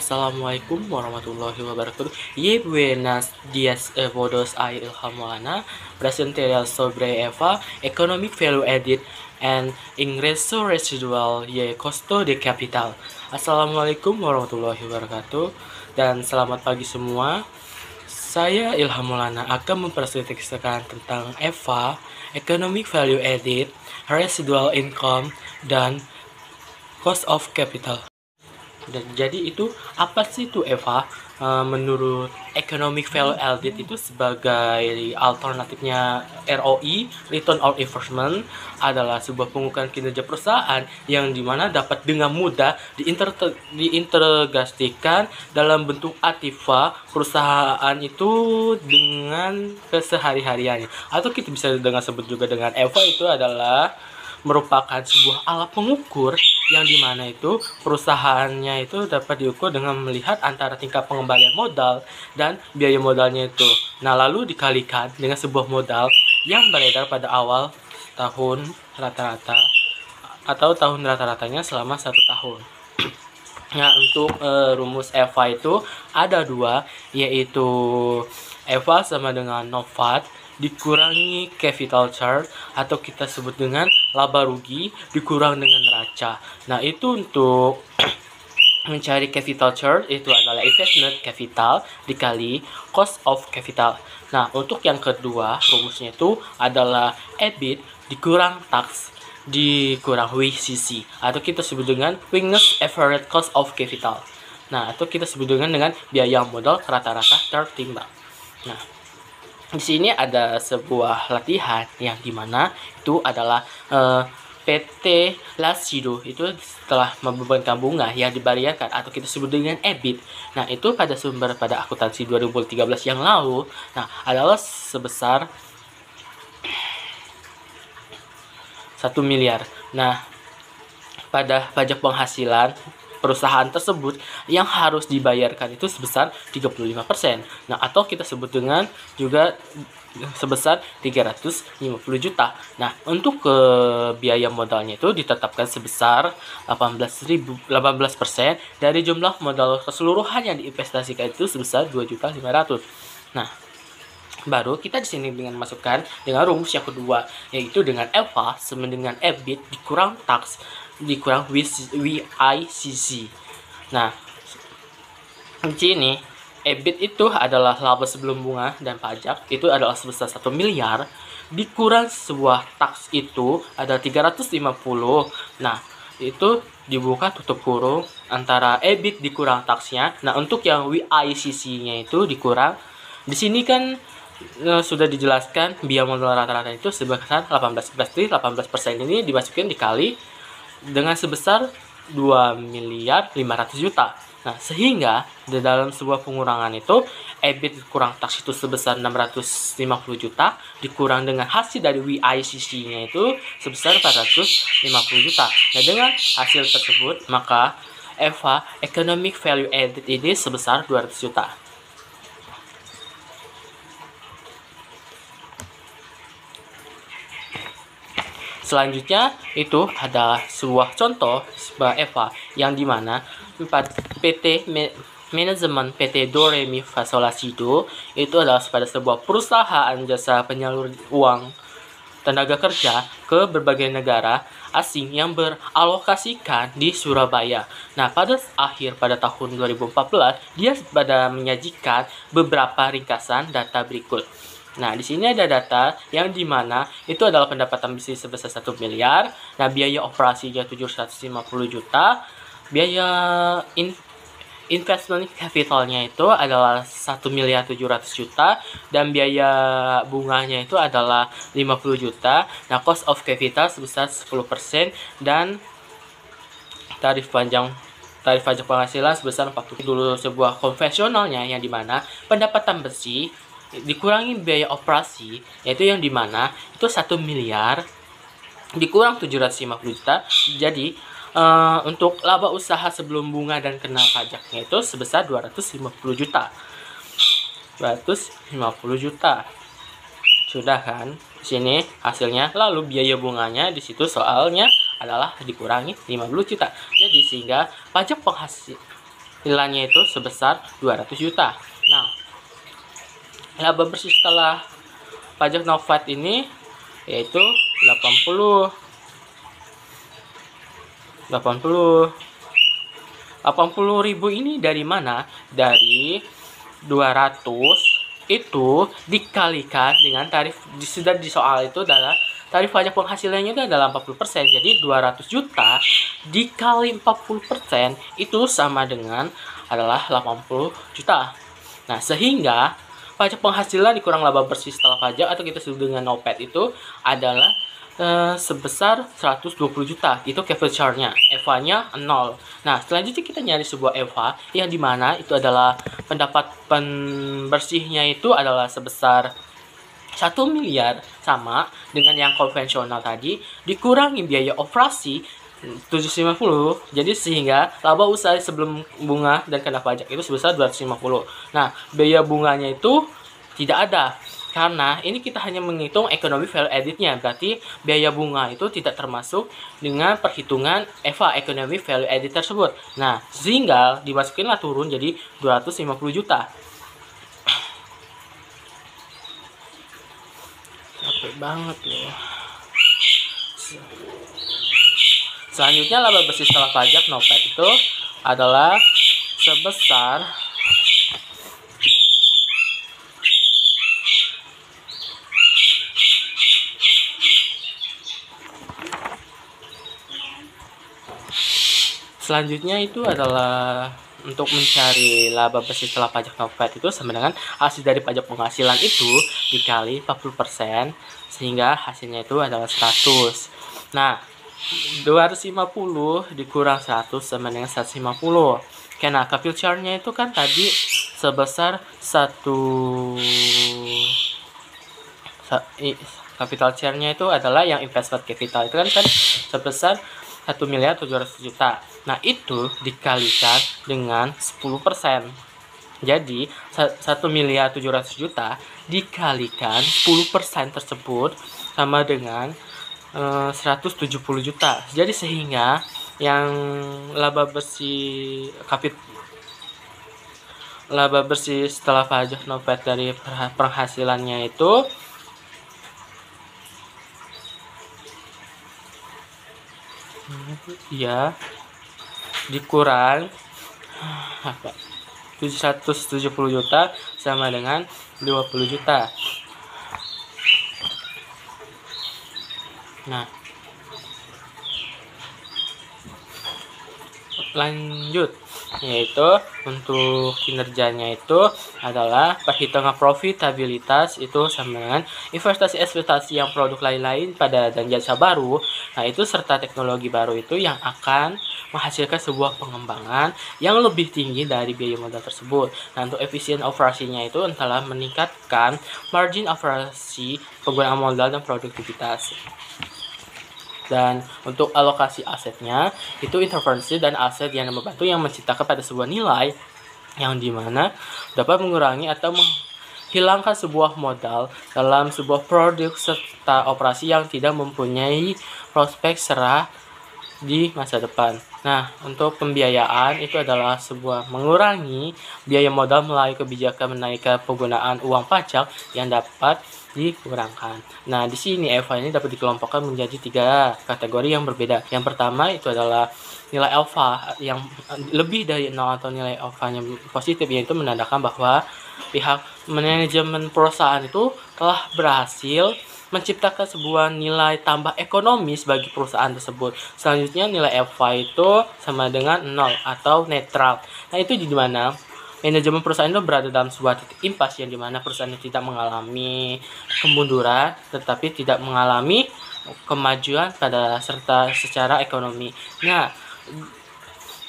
Assalamualaikum warahmatullahi wabarakatuh. Buenos días, todos. I Ilham Maulana, presentaré sobre EVA, Economic Value Added and Ingreso Residual Costo de Capital. Assalamualaikum warahmatullahi wabarakatuh dan selamat pagi semua. Saya Ilham Maulana akan mempresentasikan tentang EVA, Economic Value Added, Residual Income, dan Cost of Capital. Dan jadi itu apa sih itu Eva? Menurut Economic Value Added itu sebagai alternatifnya ROI, Return on Investment, adalah sebuah pengukuran kinerja perusahaan yang dimana dapat dengan mudah diintegrasikan dalam bentuk aktiva perusahaan itu dengan kesehari-hariannya, atau kita bisa dengan sebut juga dengan EVA. Itu adalah merupakan sebuah alat pengukur yang dimana itu perusahaannya itu dapat diukur dengan melihat antara tingkat pengembalian modal dan biaya modalnya itu. Nah, lalu dikalikan dengan sebuah modal yang beredar pada awal tahun rata-rata atau tahun rata-ratanya selama 1 tahun. Nah, untuk rumus EVA itu ada 2, yaitu EVA sama dengan NOVAT dikurangi capital charge, atau kita sebut dengan laba rugi dikurang dengan neraca. Nah, itu untuk mencari capital charge itu adalah investment capital dikali cost of capital. Nah, untuk yang kedua rumusnya itu adalah EBIT dikurang tax dikurang WCC, atau kita sebut dengan Weighted Average Cost of Capital. Nah, atau kita sebut dengan biaya modal rata-rata tertimbang. Nah, di sini ada sebuah latihan yang dimana itu adalah PT Lasido itu setelah membebankan bunga yang dibayarkan atau kita sebut dengan EBIT. Nah, itu pada sumber pada akuntansi 2013 yang lalu, nah adalah sebesar 1 miliar. Nah, pada pajak penghasilan perusahaan tersebut yang harus dibayarkan itu sebesar 35%. Nah, atau kita sebut dengan juga sebesar 350 juta. Nah, untuk biaya modalnya itu ditetapkan sebesar 18% dari jumlah modal keseluruhan yang diinvestasikan itu sebesar 2.500.000. Nah, baru kita di sini dengan masukkan dengan rumus yang kedua, yaitu dengan EVA sama dengan EBIT dikurang tax dikurang WICC. Nah, di sini EBIT itu adalah laba sebelum bunga dan pajak, itu adalah sebesar 1 miliar dikurang sebuah tax itu ada 350. Nah, itu dibuka tutup kurung antara EBIT dikurang taxnya. Nah, untuk yang WICC-nya itu dikurang, di sini kan sudah dijelaskan biaya modal rata-rata itu sebesar 18%. 18% ini dimasukin dikali dengan sebesar 2.500.000.000. Nah, sehingga di dalam sebuah pengurangan itu EBIT kurang tax itu sebesar 650 juta dikurang dengan hasil dari WICC-nya itu sebesar 450 juta. Nah, dengan hasil tersebut maka EVA Economic Value Added ini sebesar 200 juta. Selanjutnya itu ada sebuah contoh sebuah EVA yang dimana manajemen PT Doremi Fasolasido itu adalah pada sebuah perusahaan jasa penyalur uang tenaga kerja ke berbagai negara asing yang beralokasikan di Surabaya. Nah, pada tahun 2014 dia pada menyajikan beberapa ringkasan data berikut. Nah, di sini ada data yang dimana itu adalah pendapatan bisnis sebesar 1 miliar. Nah, biaya operasinya 750 juta. Biaya investment capitalnya itu adalah 1.700.000.000 juta. Dan biaya bunganya itu adalah 50 juta. Nah, cost of capital sebesar 10%. Dan tarif pajak penghasilan sebesar 40. Dulu sebuah konvensionalnya yang dimana pendapatan bersih dikurangi biaya operasi, yaitu yang dimana itu 1 miliar dikurang 750 juta. Jadi untuk laba usaha sebelum bunga dan kena pajaknya itu sebesar 250 juta. 250 juta. Sudah kan? Di sini hasilnya. Lalu biaya bunganya di situ soalnya adalah dikurangi 50 juta. Jadi sehingga pajak penghasilan nilainya itu sebesar 200 juta. Nah, laba bersih setelah pajak no VAT ini yaitu 80 ribu. Ini dari mana? Dari 200 itu dikalikan dengan tarif, sudah di soal itu adalah tarif pajak penghasilannya itu adalah 40%. Jadi 200 juta dikali 40% itu sama dengan adalah 80 juta. Nah, sehingga pajak penghasilan dikurang laba bersih setelah pajak atau kita sebut dengan NOPAT itu adalah sebesar 120 juta. Itu capital charge-nya. EVA-nya 0. Nah, selanjutnya kita nyari sebuah EVA yang dimana itu adalah pendapatan bersihnya itu adalah sebesar 1 miliar, sama dengan yang konvensional tadi, dikurangi biaya operasi 750. Jadi sehingga laba usaha sebelum bunga dan kena pajak itu sebesar 250. Nah, biaya bunganya itu tidak ada. Karena ini kita hanya menghitung ekonomi value added-nya, berarti biaya bunga itu tidak termasuk dengan perhitungan EVA, ekonomi value added tersebut. Nah, sehingga dimasukinlah turun jadi 250 juta. Capek banget loh. Selanjutnya laba bersih setelah pajak NOPAT itu adalah sebesar selanjutnya itu adalah untuk mencari laba bersih setelah pajak NOPAT itu sama dengan hasil dari pajak penghasilan itu dikali 40%, sehingga hasilnya itu adalah 100. Nah, 250 dikurang 100 sama dengan 150. Oke, nah capital charge-nya itu kan tadi sebesar capital charge-nya itu adalah yang investment capital itu kan sebesar 1.700.000.000. Nah, itu dikalikan dengan 10%. Jadi 1.700.000.000 dikalikan 10% tersebut sama dengan 170 juta. Jadi sehingga yang laba bersih setelah pajak NOPAT dari penghasilannya itu ya dikurang 770 juta sama dengan 20 juta. Nah, lanjut, yaitu untuk kinerjanya itu adalah perhitungan profitabilitas itu sama dengan investasi yang produk lain-lain pada dan jasa baru. Nah, itu serta teknologi baru itu yang akan menghasilkan sebuah pengembangan yang lebih tinggi dari biaya modal tersebut. Nah, untuk efisien operasinya itu telah meningkatkan margin operasi, penggunaan modal dan produktivitas. Dan untuk alokasi asetnya itu intervensi dan aset yang membantu yang menciptakan pada sebuah nilai yang dimana dapat mengurangi atau menghilangkan sebuah modal dalam sebuah produk serta operasi yang tidak mempunyai prospek cerah di masa depan. Nah, untuk pembiayaan itu adalah sebuah mengurangi biaya modal melalui kebijakan menaikkan penggunaan uang pajak yang dapat dikurangkan. Nah, di sini EVA ini dapat dikelompokkan menjadi 3 kategori yang berbeda. Yang pertama itu adalah nilai alfa yang lebih dari 0 atau nilai alfanya positif, yaitu menandakan bahwa pihak manajemen perusahaan itu telah berhasil menciptakan sebuah nilai tambah ekonomis bagi perusahaan tersebut. Selanjutnya nilai alfa itu sama dengan 0 atau netral. Nah, itu di mana manajemen perusahaan itu berada dalam sebuah titik impas yang dimana perusahaan itu tidak mengalami kemunduran tetapi tidak mengalami kemajuan pada serta secara ekonomi. Nah,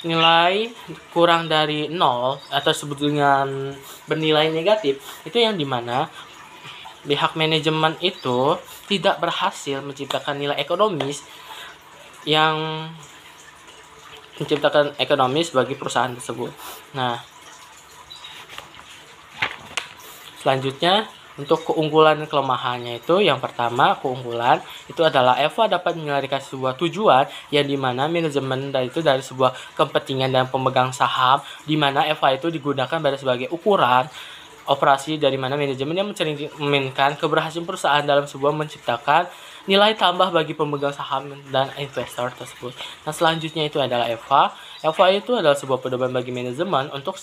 nilai kurang dari 0 atau disebut dengan bernilai negatif itu yang dimana pihak manajemen itu tidak berhasil menciptakan nilai ekonomis yang menciptakan ekonomis bagi perusahaan tersebut. Nah, selanjutnya Untuk keunggulan dan kelemahannya itu, yang pertama keunggulan itu adalah EVA dapat menyelarikan sebuah tujuan yang dimana manajemen dari sebuah kepentingan dan pemegang saham, dimana EVA itu digunakan sebagai ukuran operasi dari mana manajemen yang mencerminkan keberhasilan perusahaan dalam sebuah menciptakan nilai tambah bagi pemegang saham dan investor tersebut. Nah, selanjutnya itu adalah EVA. EVA itu adalah sebuah pedoman bagi manajemen untuk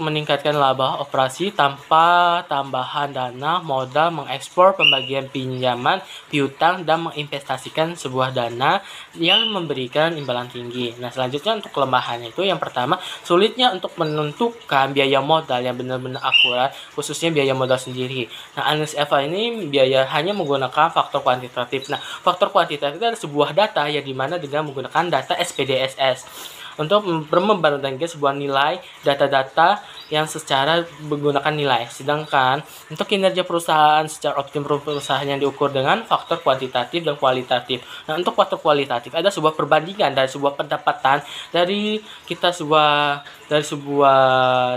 meningkatkan laba operasi tanpa tambahan dana modal, mengekspor pembagian pinjaman piutang, dan menginvestasikan sebuah dana yang memberikan imbalan tinggi. Nah, selanjutnya untuk kelemahannya itu, yang pertama sulitnya untuk menentukan biaya modal yang benar-benar akurat, khususnya biaya modal sendiri. Nah, analis EVA ini biaya hanya menggunakan faktor kuantitatif. Nah, faktor kuantitatif itu adalah sebuah data yang dimana dengan menggunakan data SPDSS untuk membandingkan sebuah nilai data-data yang secara menggunakan nilai. Sedangkan untuk kinerja perusahaan secara optimum perusahaan yang diukur dengan faktor kuantitatif dan kualitatif. Nah, untuk faktor kualitatif ada sebuah perbandingan dari sebuah pendapatan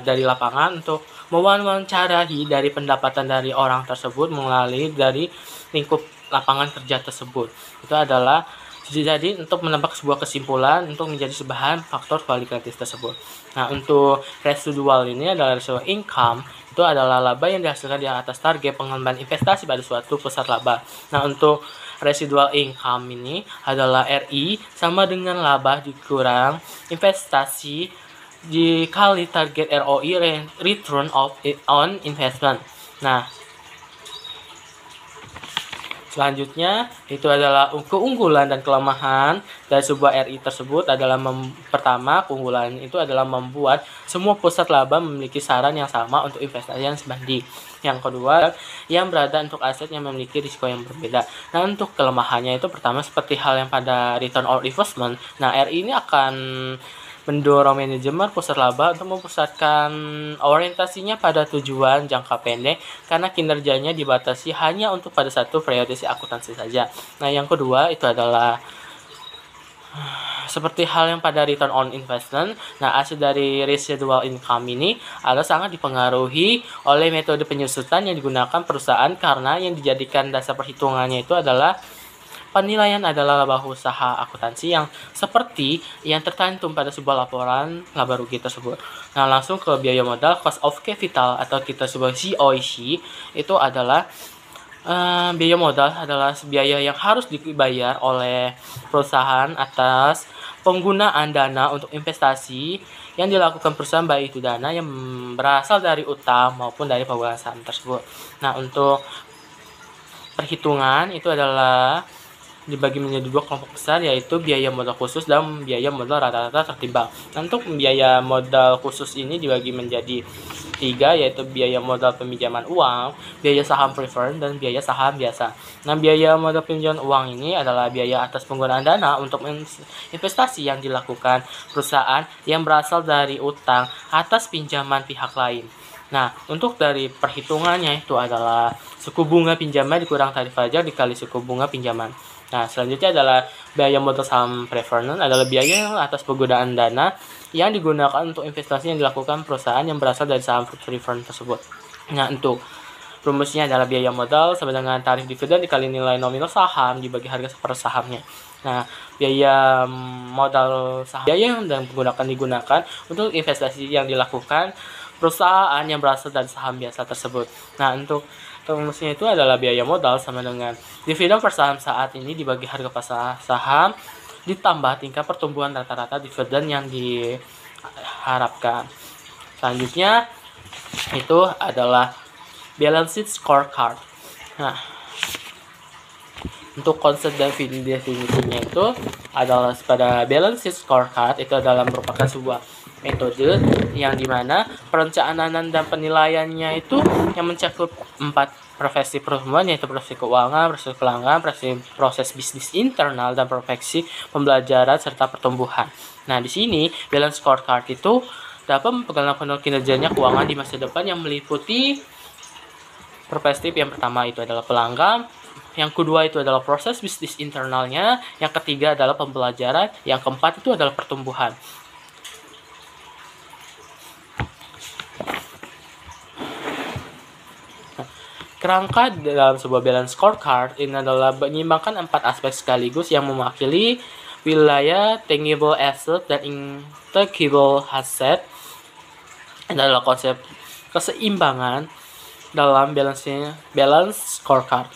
dari lapangan untuk mewawancarai dari pendapatan dari orang tersebut melalui dari lingkup lapangan kerja tersebut. Itu adalah jadi untuk menebak sebuah kesimpulan untuk menjadi sebahan faktor kualitatif tersebut. Nah, untuk residual ini adalah residual income, itu adalah laba yang dihasilkan di atas target pengembangan investasi pada suatu pusat laba. Nah, untuk residual income ini adalah RI sama dengan laba dikurang investasi dikali target ROI, return on investment. Nah, selanjutnya itu adalah keunggulan dan kelemahan dari sebuah RI tersebut adalah pertama, keunggulan itu adalah membuat semua pusat laba memiliki saran yang sama untuk investasi yang sebanding. Yang kedua, yang berada untuk aset yang memiliki risiko yang berbeda. Nah, untuk kelemahannya itu pertama seperti hal yang pada return on investment. Nah, RI ini akan mendorong manajemen pusat laba untuk memusatkan orientasinya pada tujuan jangka pendek karena kinerjanya dibatasi hanya untuk pada satu periode akuntansi saja. Nah, yang kedua itu adalah seperti hal yang pada return on investment. Nah, hasil dari residual income ini adalah sangat dipengaruhi oleh metode penyusutan yang digunakan perusahaan karena yang dijadikan dasar perhitungannya itu adalah penilaian adalah laba usaha akuntansi yang seperti yang tercantum pada sebuah laporan laba rugi tersebut. Nah, langsung ke biaya modal, cost of capital atau kita sebut COC, itu adalah biaya modal adalah biaya yang harus dibayar oleh perusahaan atas penggunaan dana untuk investasi yang dilakukan perusahaan, baik itu dana yang berasal dari utang maupun dari pemegang saham tersebut. Nah, untuk perhitungan itu adalah dibagi menjadi dua kelompok besar, yaitu biaya modal khusus dan biaya modal rata-rata tertimbang. Nah, untuk biaya modal khusus ini dibagi menjadi 3, yaitu biaya modal peminjaman uang, biaya saham preferred, dan biaya saham biasa. Nah, biaya modal peminjaman uang ini adalah biaya atas penggunaan dana untuk investasi yang dilakukan perusahaan yang berasal dari utang atas pinjaman pihak lain. Nah, untuk dari perhitungannya itu adalah suku bunga pinjaman dikurang tarif pajak dikali suku bunga pinjaman. Nah, selanjutnya adalah biaya modal saham preferred, adalah biaya atas penggunaan dana yang digunakan untuk investasi yang dilakukan perusahaan yang berasal dari saham preferred tersebut. Nah, untuk rumusnya adalah biaya modal sama dengan tarif dividen dikali nilai nominal saham dibagi harga per sahamnya. Nah, biaya modal saham biaya yang digunakan untuk investasi yang dilakukan perusahaan yang berasal dari saham biasa tersebut. Nah, untuk rumusnya itu adalah biaya modal sama dengan dividen per saham saat ini dibagi harga pasar saham ditambah tingkat pertumbuhan rata-rata dividen yang diharapkan. Selanjutnya itu adalah balance sheet scorecard. Nah, untuk konsep dan definisinya itu adalah pada balance sheet scorecard itu adalah merupakan sebuah metode yang dimana perencanaan dan penilaiannya itu yang mencakup 4 profesi perusahaan, yaitu profesi keuangan, profesi pelanggan, proses bisnis internal, dan profesi pembelajaran serta pertumbuhan. Nah, di sini balance scorecard itu dapat memperkenalkan kinerjanya keuangan di masa depan yang meliputi perspektif. Yang pertama itu adalah pelanggan, yang kedua itu adalah proses bisnis internalnya, yang ketiga adalah pembelajaran, yang keempat itu adalah pertumbuhan. Kerangka dalam sebuah balance scorecard ini adalah menyeimbangkan 4 aspek sekaligus yang mewakili wilayah tangible asset dan intangible asset. Adalah konsep keseimbangan dalam balance scorecard.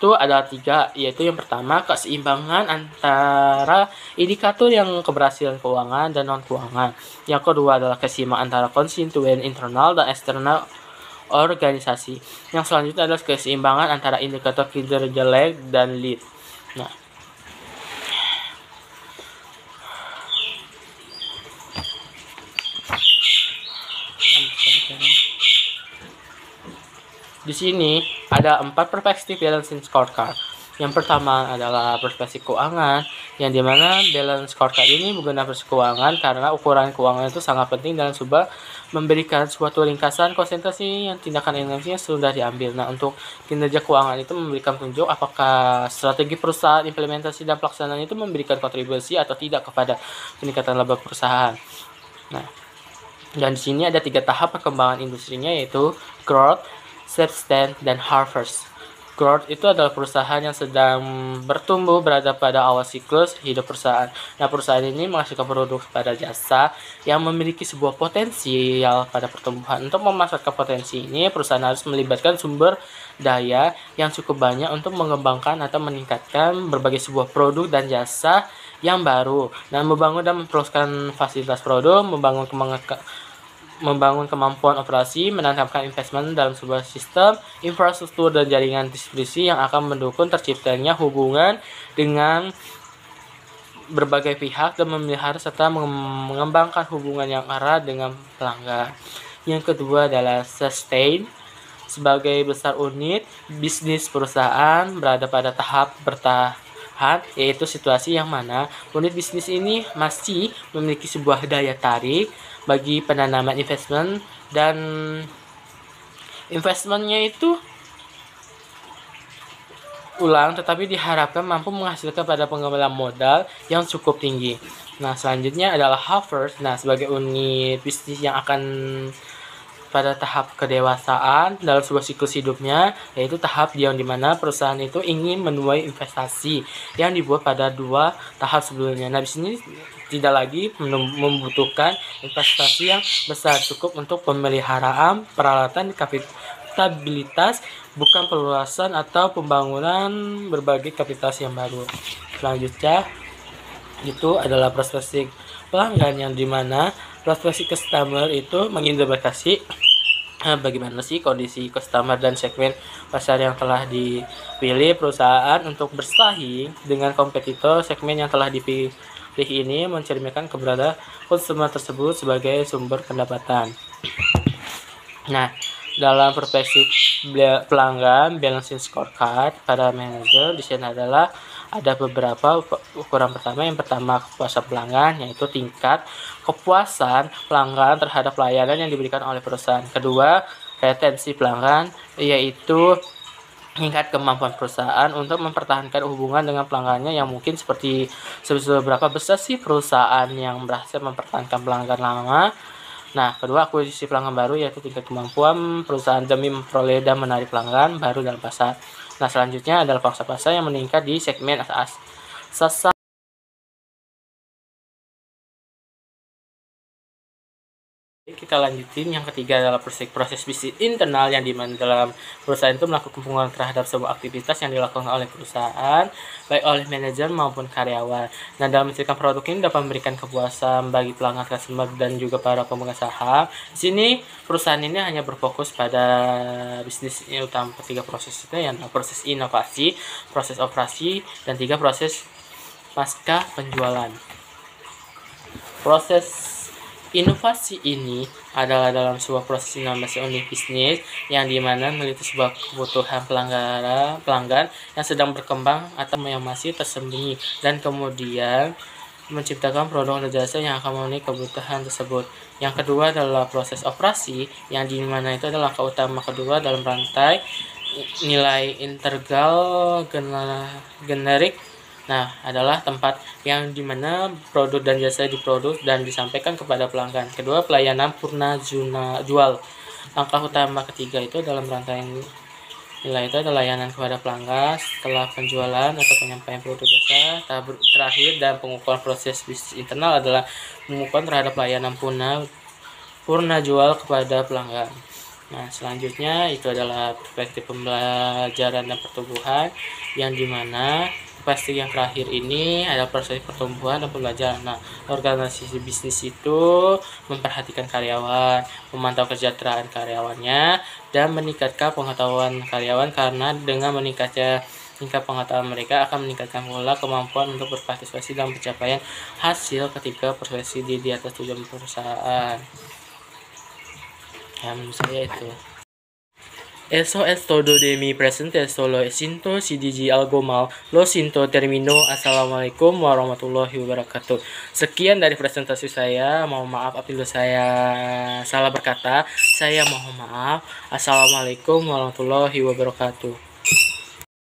Itu ada 3, yaitu yang pertama keseimbangan antara indikator yang keberhasilan keuangan dan non keuangan. Yang kedua adalah keseimbangan antara konstituen internal dan eksternal organisasi. Yang selanjutnya adalah keseimbangan antara indikator kinerja lag dan lead. Nah, di sini ada 4 perspektif balancing scorecard. Yang pertama adalah perspektif keuangan, yang dimana balance scorecard ini menggunakan perspektif keuangan karena ukuran keuangan itu sangat penting dalam sebuah memberikan suatu ringkasan konsentrasi yang tindakan energinya sudah diambil. Nah, untuk kinerja keuangan itu memberikan tunjuk apakah strategi perusahaan, implementasi dan pelaksanaan itu memberikan kontribusi atau tidak kepada peningkatan laba perusahaan. Nah, dan di sini ada 3 tahap perkembangan industrinya, yaitu growth, substance, dan harvest. Growth itu adalah perusahaan yang sedang bertumbuh berada pada awal siklus hidup perusahaan. Nah, perusahaan ini menghasilkan produk pada jasa yang memiliki sebuah potensial pada pertumbuhan. Untuk memasarkan potensi ini, perusahaan harus melibatkan sumber daya yang cukup banyak untuk mengembangkan atau meningkatkan berbagai sebuah produk dan jasa yang baru. Nah, membangun dan memperluaskan fasilitas produk, membangun kemampuan operasi, menanamkan investment dalam sebuah sistem, infrastruktur dan jaringan distribusi yang akan mendukung terciptanya hubungan dengan berbagai pihak dan memelihara serta mengembangkan hubungan yang erat dengan pelanggan. Yang kedua adalah sustain. Sebagai besar unit bisnis perusahaan berada pada tahap bertahan, yaitu situasi yang mana unit bisnis ini masih memiliki sebuah daya tarik bagi penanaman investment, dan investmentnya itu ulang tetapi diharapkan mampu menghasilkan pada pengembalian modal yang cukup tinggi. Nah, selanjutnya adalah harvest. Nah, sebagai unit bisnis yang akan pada tahap kedewasaan dalam sebuah siklus hidupnya, yaitu tahap yang dimana perusahaan itu ingin menuai investasi yang dibuat pada 2 tahap sebelumnya. Nah, di sini tidak lagi membutuhkan investasi yang besar, cukup untuk pemeliharaan peralatan kapitalitas, bukan perluasan atau pembangunan berbagai kapitalitas yang baru. Selanjutnya itu adalah perspektif pelanggan, yang dimana perspektif customer itu menginterpretasi bagaimana sih kondisi customer dan segmen pasar yang telah dipilih perusahaan untuk bersaing dengan kompetitor. Segmen yang telah dipilih ini mencerminkan keberadaan konsumen tersebut sebagai sumber pendapatan. Nah, dalam perspektif pelanggan balancing scorecard para manajer di sini adalah ada beberapa ukuran pertama. Yang pertama kepuasan pelanggan, yaitu tingkat kepuasan pelanggan terhadap layanan yang diberikan oleh perusahaan. Kedua, retensi pelanggan, yaitu tingkat kemampuan perusahaan untuk mempertahankan hubungan dengan pelanggannya, yang mungkin seperti seberapa besar sih perusahaan yang berhasil mempertahankan pelanggan lama. Nah, kedua akuisisi pelanggan baru, yaitu tingkat kemampuan perusahaan demi memperoleh dan menarik pelanggan baru dalam pasar. Nah, selanjutnya adalah pangsa pasar yang meningkat di segmen sasar. Kita lanjutin yang ketiga adalah proses bisnis internal, yang dimana dalam perusahaan itu melakukan penguatan terhadap sebuah aktivitas yang dilakukan oleh perusahaan baik oleh manajer maupun karyawan. Nah, dalam menciptakan produk ini dapat memberikan kepuasan bagi pelanggan, customer, dan juga para pemegang saham. Di sini perusahaan ini hanya berfokus pada bisnis utama. 3 proses itu, yang proses inovasi, proses operasi, dan 3 proses pasca penjualan. Proses inovasi ini adalah dalam sebuah proses inovasi unit bisnis, yang dimana memiliki sebuah kebutuhan pelanggan yang sedang berkembang atau yang masih tersembunyi, dan kemudian menciptakan produk atau jasa yang akan memenuhi kebutuhan tersebut. Yang kedua adalah proses operasi, yang dimana itu adalah langkah utama kedua dalam rantai nilai integral generik. Nah, adalah tempat yang dimana produk dan jasa diproduk dan disampaikan kepada pelanggan. Kedua, pelayanan purna jual. Langkah utama ketiga itu dalam rantai Nilai itu adalah layanan kepada pelanggan setelah penjualan atau penyampaian produk jasa. Tahap terakhir dan pengukuran proses bisnis internal adalah pengukuran terhadap layanan purna jual kepada pelanggan. Nah, selanjutnya itu adalah perspektif pembelajaran dan pertumbuhan, yang dimana pasti yang terakhir ini adalah proses pertumbuhan dan pembelajaran. Nah, organisasi bisnis itu memperhatikan karyawan, memantau kesejahteraan karyawannya, dan meningkatkan pengetahuan karyawan, karena dengan meningkatnya tingkat pengetahuan mereka akan meningkatkan pula kemampuan untuk berpartisipasi dalam pencapaian hasil ketika profesi di atas tujuan perusahaan. Ya, menurut saya itu. Eso es todo de mi presente, solo siento CDG algo mal, lo siento termino, assalamualaikum warahmatullahi wabarakatuh. Sekian dari presentasi saya, mohon maaf apabila saya salah berkata, saya mohon maaf. Assalamualaikum warahmatullahi wabarakatuh.